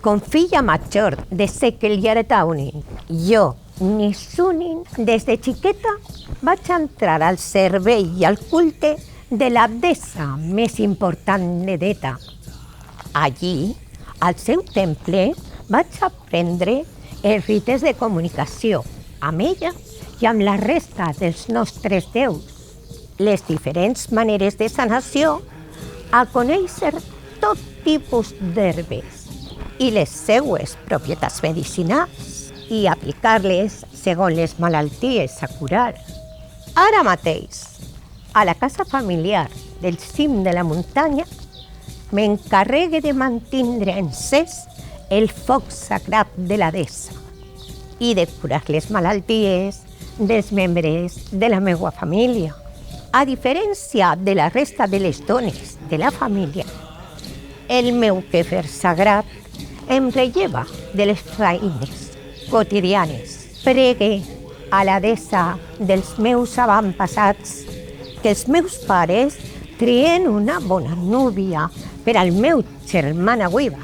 Com filla major de Sekel i Downing, jo, ni Sunin, des de xiqueta vaig entrar al servei i al culte de l'abdessa més important d'Eta. Allí, al seu temple, vaig aprendre els rites de comunicació amb ella i amb la resta dels nostres déus, les diferents maneres de sanació, a conèixer tot tipus d'herbes i les seues propietats medicinals i aplicar-les segons les malalties a curar. Ara mateix, a la casa familiar del cim de la muntanya, m'encarregue de mantindre encès el foc sagrat de la deessa i de curar les malalties dels membres de la meva família. A diferència de la resta de les dones de la família, el meu quefer sagrat em relleva de les feines quotidianes. Pregue a la deessa dels meus avantpassats que els meus pares trien una bona núvia per al meu germà Naguiba,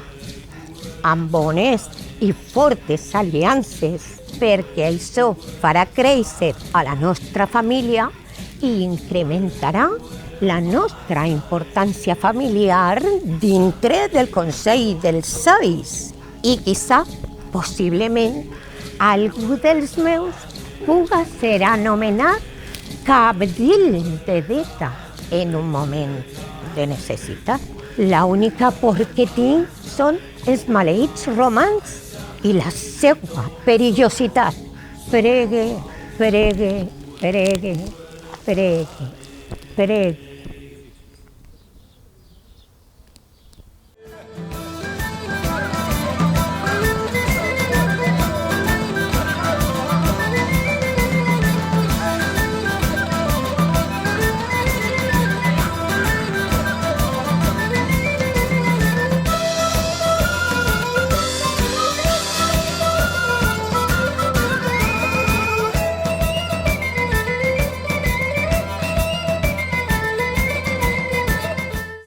amb bones i fortes aliances, perquè això farà créixer a la nostra família i incrementarà la nostra importància familiar dintre del Consell dels Savis. I quizá, possiblement, algú dels meus puga ser anomenat cabdil de Deta en un moment de necessitat. L'única por que tinc són els maleïts romans i la seva perillositat. Pregue, pregue, pregue, pregue, pregue.